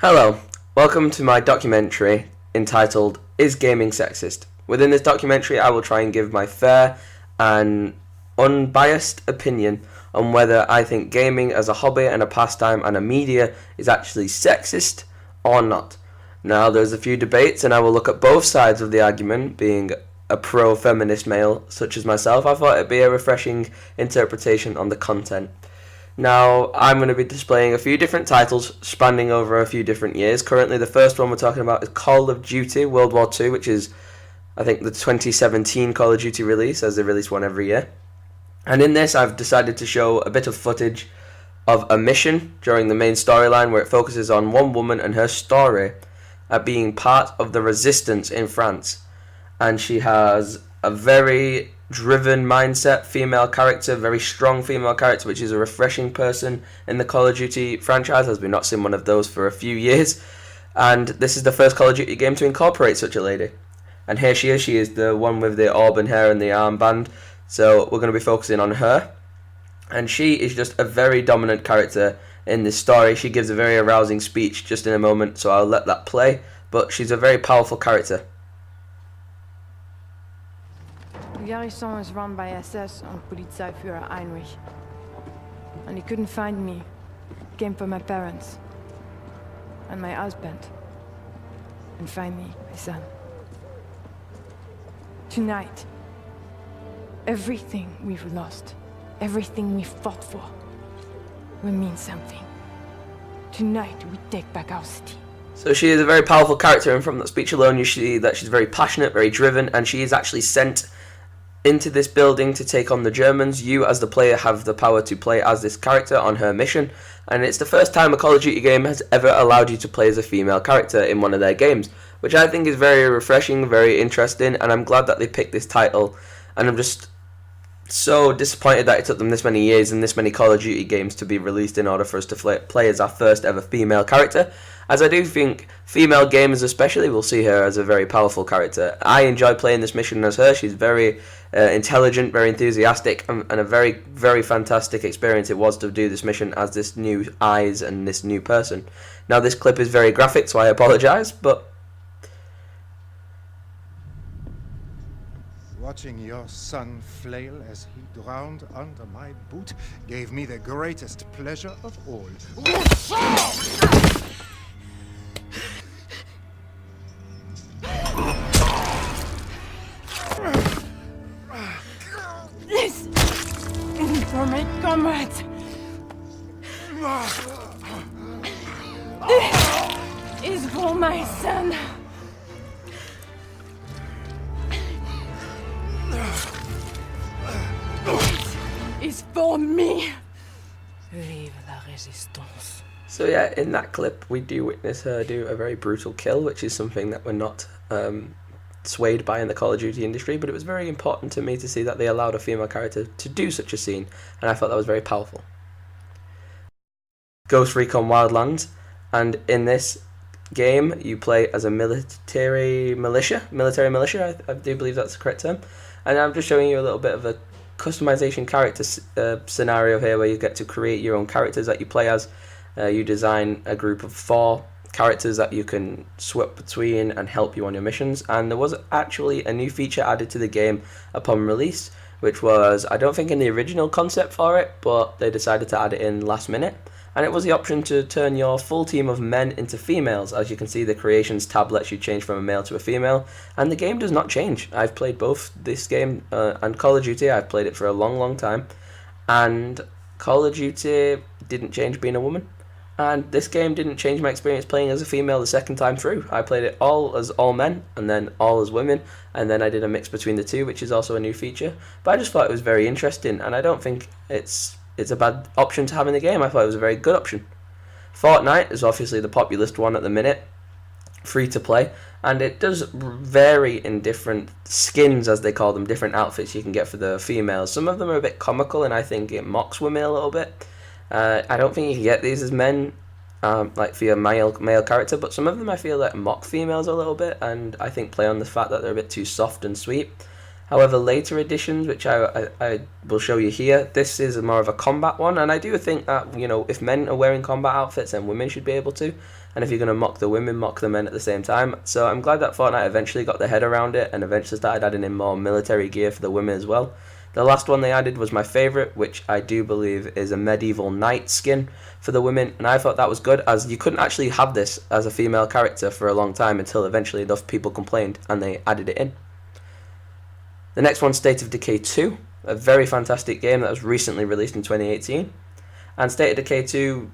Hello, welcome to my documentary entitled Is Gaming Sexist? Within this documentary, I will try and give my fair and unbiased opinion on whether I think gaming as a hobby and a pastime and a media is actually sexist or not. Now, there's a few debates, and I will look at both sides of the argument. Being a pro-feminist male such as myself, I thought it'd be a refreshing interpretation on the content. Now, I'm going to be displaying a few different titles spanning over a few different years. Currently, the first one we're talking about is Call of Duty World War II, which is, I think, the 2017 Call of Duty release, as they release one every year. And in this, I've decided to show a bit of footage of a mission during the main storyline where it focuses on one woman and her story at being part of the resistance in France. And she has a very driven mindset female character, very strong female character, which is a refreshing person in the Call of Duty franchise, as we've not seen one of those for a few years. And this is the first Call of Duty game to incorporate such a lady. And here she is the one with the auburn hair and the armband. So we're going to be focusing on her. And she is just a very dominant character in this story. She gives a very arousing speech just in a moment, so I'll let that play. But she's a very powerful character. The garrison is run by SS and Polizeiführer Heinrich. And he couldn't find me. Came for my parents. And my husband. And finally, my son. Tonight, everything we've lost, everything we fought for, will mean something. Tonight, we take back our city. So she is a very powerful character, and from that speech alone you see that she's very passionate, very driven, and she is actually sent into this building to take on the Germans. You as the player have the power to play as this character on her mission, and it's the first time a Call of Duty game has ever allowed you to play as a female character in one of their games, which I think is very refreshing, very interesting, and I'm glad that they picked this title. And I'm just so disappointed that it took them this many years and this many Call of Duty games to be released in order for us to play as our first ever female character, as I do think female gamers especially will see her as a very powerful character. I enjoy playing this mission as her. She's very intelligent, very enthusiastic, and a very, very fantastic experience it was to do this mission as this new eyes and this new person. Now, this clip is very graphic, so I apologise, but watching your son flail as he drowned under my boot gave me the greatest pleasure of all. This is for my comrades. This is for my son. Is for me. Vive la résistance. so yeah, in that clip we do witness her do a very brutal kill, which is something that we're not swayed by in the Call of Duty industry, but it was very important to me to see that they allowed a female character to do such a scene, and I thought that was very powerful. Ghost Recon Wildlands, and in this game you play as a military militia, I do believe that's the correct term, and I'm just showing you a little bit of a customization character scenario here where you get to create your own characters that you play as. You design a group of 4 characters that you can swap between and help you on your missions, and there was actually a new feature added to the game upon release, which was, I don't think in the original concept for it, but they decided to add it in last minute, and it was the option to turn your full team of men into females. As you can see, the creations tab lets you change from a male to a female, and the game does not change. I've played both this game and Call of Duty. I've played it for a long time, and Call of Duty didn't change being a woman, and this game didn't change my experience playing as a female the second time through. I played it all as all men, and then all as women, and then I did a mix between the two, which is also a new feature. But I just thought it was very interesting, and I don't think it's a bad option to have in the game. I thought it was a very good option. Fortnite is obviously the populist one at the minute, free to play, and it does vary in different skins, as they call them, different outfits you can get for the females. Some of them are a bit comical, and I think it mocks women a little bit. I don't think you can get these as men, like for your male character, but some of them I feel like mock females a little bit, and I think play on the fact that they're a bit too soft and sweet. However, later editions, which I will show you here, this is more of a combat one, and I do think that, you know, if men are wearing combat outfits, then women should be able to. and if you're going to mock the women, mock the men at the same time. So I'm glad that Fortnite eventually got their head around it and eventually started adding in more military gear for the women as well. The last one they added was my favourite, which I do believe is a medieval knight skin for the women, and I thought that was good, as you couldn't actually have this as a female character for a long time until eventually enough people complained and they added it in. The next one, State of Decay 2, a very fantastic game that was recently released in 2018. And State of Decay 2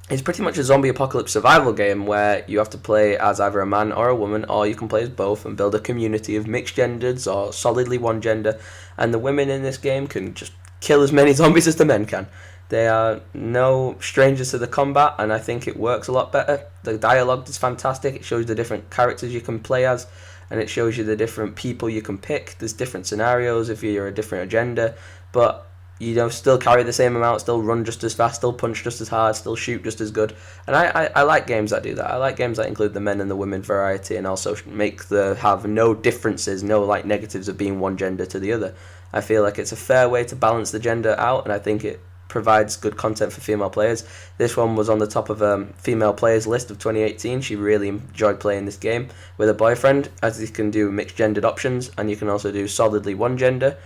is pretty much a zombie apocalypse survival game where you have to play as either a man or a woman, or you can play as both and build a community of mixed genders or solidly one gender. And the women in this game can just kill as many zombies as the men can. They are no strangers to the combat, and I think it works a lot better. The dialogue is fantastic. It shows you the different characters you can play as, and it shows you the different people you can pick. There's different scenarios if you're a different agenda, but you still carry the same amount, still run just as fast, still punch just as hard, still shoot just as good. And I like games that do that. I like games that include the men and the women variety and also have no differences, no like negatives of being one gender to the other. I feel like it's a fair way to balance the gender out, and I think it provides good content for female players. This one was on the top of a female players list of 2018. She really enjoyed playing this game with a boyfriend, as you can do mixed gendered options, and you can also do solidly one gender,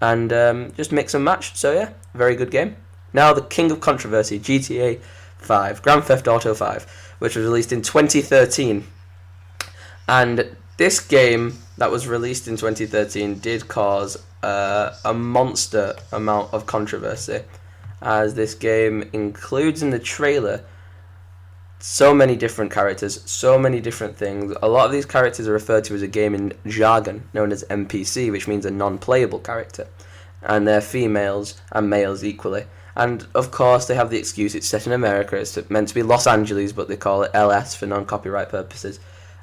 and just mix and match. So yeah, very good game. Now the king of controversy, GTA 5, Grand Theft Auto 5, which was released in 2013. And this game that was released in 2013 did cause a monster amount of controversy, as this game includes in the trailer so many different characters, so many different things. A lot of these characters are referred to as a gaming jargon known as NPC, which means a non-playable character, and they're females and males equally. And of course they have the excuse it's set in America, it's meant to be Los Angeles, but they call it LS for non-copyright purposes.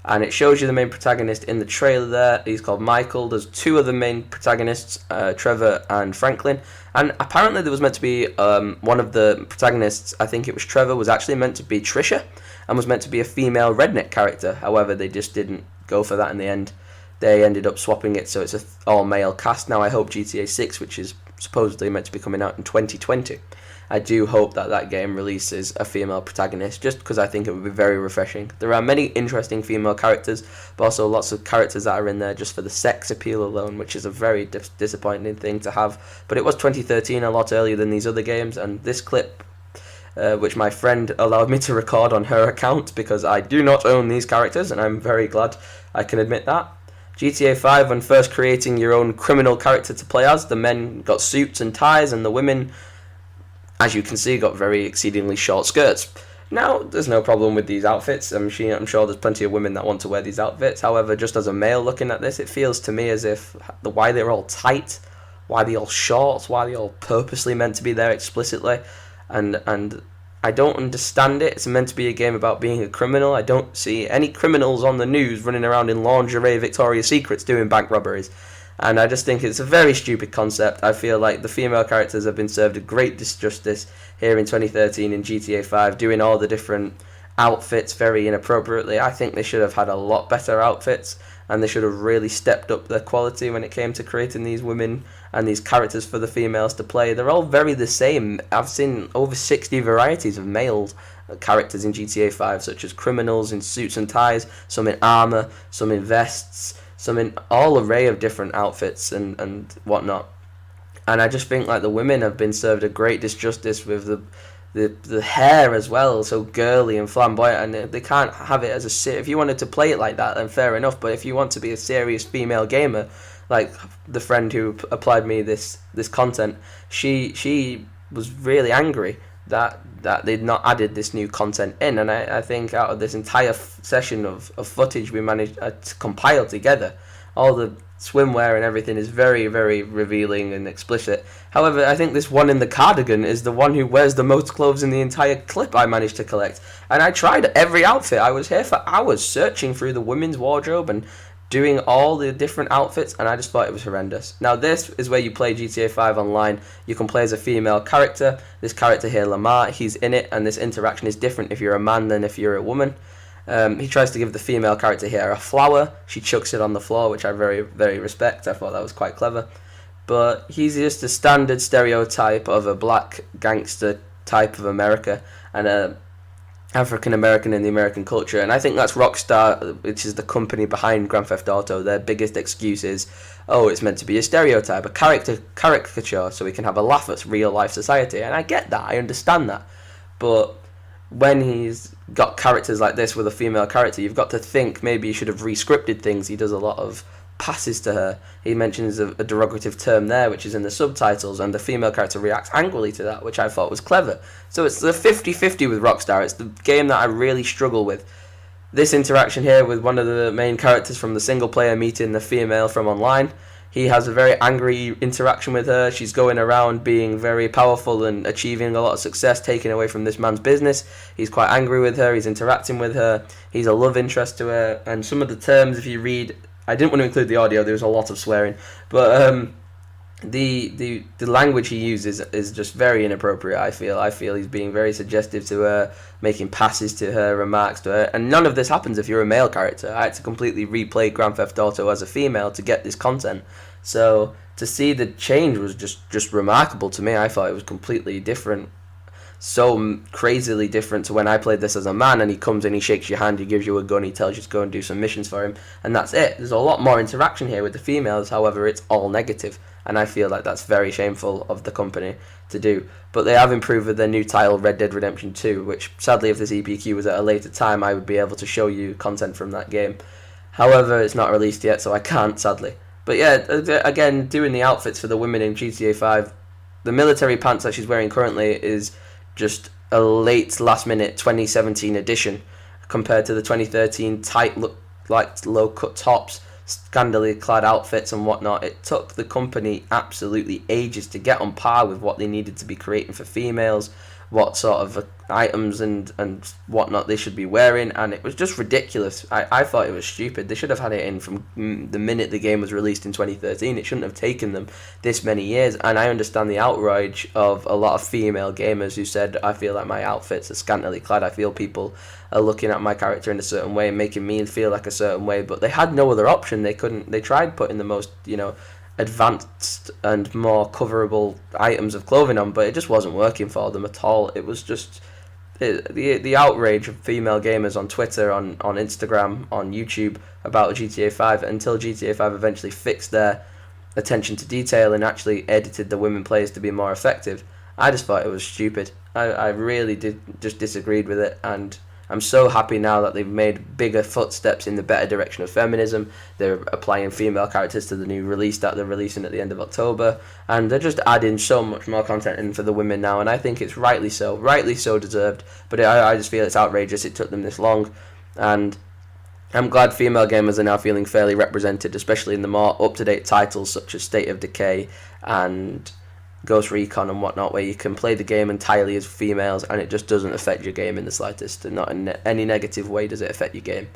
And it shows you the main protagonist in the trailer there. He's called Michael. There's two of the main protagonists, Trevor and Franklin. And apparently there was meant to be one of the protagonists, I think it was Trevor, was actually meant to be Trisha and was meant to be a female redneck character. However, they just didn't go for that in the end. They ended up swapping it so it's an all-male cast. Now I hope GTA 6, which is supposedly meant to be coming out in 2020, I do hope that game releases a female protagonist, just because I think it would be very refreshing. There are many interesting female characters, but also lots of characters that are in there just for the sex appeal alone, which is a very disappointing thing to have. But it was 2013, a lot earlier than these other games, and this clip, which my friend allowed me to record on her account, because I do not own these characters, and I'm very glad I can admit that. GTA 5, when first creating your own criminal character to play as, the men got suits and ties, and the women, as you can see, got very exceedingly short skirts. Now, there's no problem with these outfits. I'm sure there's plenty of women that want to wear these outfits. However, just as a male looking at this, it feels to me as if why they're all tight, why they're all short, why they're all purposely meant to be there explicitly. And I don't understand it. It's meant to be a game about being a criminal. I don't see any criminals on the news running around in lingerie Victoria's Secrets doing bank robberies. And I just think it's a very stupid concept. I feel like the female characters have been served a great disjustice here in 2013 in GTA 5, doing all the different outfits very inappropriately. I think they should have had a lot better outfits, and they should have really stepped up their quality when it came to creating these women and these characters for the females to play. They're all very the same. I've seen over 60 varieties of male characters in GTA 5, such as criminals in suits and ties, some in armour, some in vests, some in all array of different outfits and whatnot. And I just think like the women have been served a great disjustice with the hair as well, so girly and flamboyant, and they can't have it as if you wanted to play it like that, then fair enough, but if you want to be a serious female gamer, like the friend who applied me this content, she was really angry that they'd not added this new content in. And I think out of this entire session of footage we managed to compile together, all the swimwear and everything is very, very revealing and explicit. However, I think this one in the cardigan is the one who wears the most clothes in the entire clip I managed to collect. And I tried every outfit. I was here for hours searching through the women's wardrobe and doing all the different outfits, and I just thought it was horrendous. Now this is where you play GTA 5 online. You can play as a female character. This character here, Lamar, he's in it, and this interaction is different if you're a man than if you're a woman. He tries to give the female character here a flower. She chucks it on the floor, which I very, very respect. I thought that was quite clever. But he's just a standard stereotype of a black gangster type of America, and African American in the American culture, and I think that's Rockstar, which is the company behind Grand Theft Auto. Their biggest excuse is, oh, it's meant to be a stereotype, a caricature, so we can have a laugh at real life society. And I get that, I understand that, but when he's got characters like this with a female character, you've got to think maybe he should have re-scripted things. He does a lot of passes to her. He mentions a derogative term there, which is in the subtitles, and the female character reacts angrily to that, which I thought was clever. So it's the 50-50 with Rockstar. It's the game that I really struggle with. This interaction here with one of the main characters from the single player meeting the female from online. He has a very angry interaction with her. She's going around being very powerful and achieving a lot of success, taking away from this man's business. He's quite angry with her. He's interacting with her. He's a love interest to her. And some of the terms, if you read, I didn't want to include the audio. There was a lot of swearing, but the language he uses is just very inappropriate. I feel he's being very suggestive to her, making passes to her, remarks to her, and none of this happens if you're a male character. I had to completely replay Grand Theft Auto as a female to get this content. So to see the change was just remarkable to me. I thought it was completely different, so crazily different to when I played this as a man, and he comes in, he shakes your hand, he gives you a gun, he tells you to go and do some missions for him, and that's it. There's a lot more interaction here with the females, however it's all negative, and I feel like that's very shameful of the company to do. But they have improved with their new title, Red Dead Redemption 2, which sadly if this EPQ was at a later time I would be able to show you content from that game. However, it's not released yet, so I can't, sadly. But yeah, again, doing the outfits for the women in GTA 5, the military pants that she's wearing currently is just a late last minute 2017 edition compared to the 2013 tight look, like low cut tops, scandally clad outfits and whatnot. It took the company absolutely ages to get on par with what they needed to be creating for females, what sort of items and whatnot they should be wearing, and it was just ridiculous. I thought it was stupid. They should have had it in from the minute the game was released in 2013. It shouldn't have taken them this many years, and I understand the outrage of a lot of female gamers who said, I feel like my outfits are scantily clad, I feel people are looking at my character in a certain way and making me feel like a certain way, but they had no other option. They tried putting the most, advanced and more coverable items of clothing on, but it just wasn't working for them at all. It was just the outrage of female gamers on Twitter, on Instagram, on YouTube about GTA 5 until GTA 5 eventually fixed their attention to detail and actually edited the women players to be more effective. I just thought it was stupid. I really just disagreed with it, and I'm so happy now that they've made bigger footsteps in the better direction of feminism. They're applying female characters to the new release that they're releasing at the end of October, and they're just adding so much more content in for the women now, and I think it's rightly so deserved, but I just feel it's outrageous it took them this long, and I'm glad female gamers are now feeling fairly represented, especially in the more up-to-date titles such as State of Decay and Ghost Recon and whatnot, where you can play the game entirely as females and it just doesn't affect your game in the slightest, and not in any negative way does it affect your game.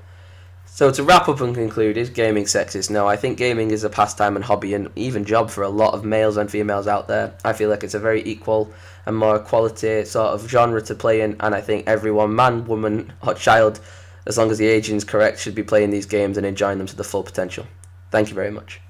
So to wrap up and conclude, is gaming sexist? No, I think gaming is a pastime and hobby and even job for a lot of males and females out there. I feel like it's a very equal and more equality sort of genre to play in, and I think everyone, man, woman or child, as long as the aging is correct, should be playing these games and enjoying them to the full potential. Thank you very much.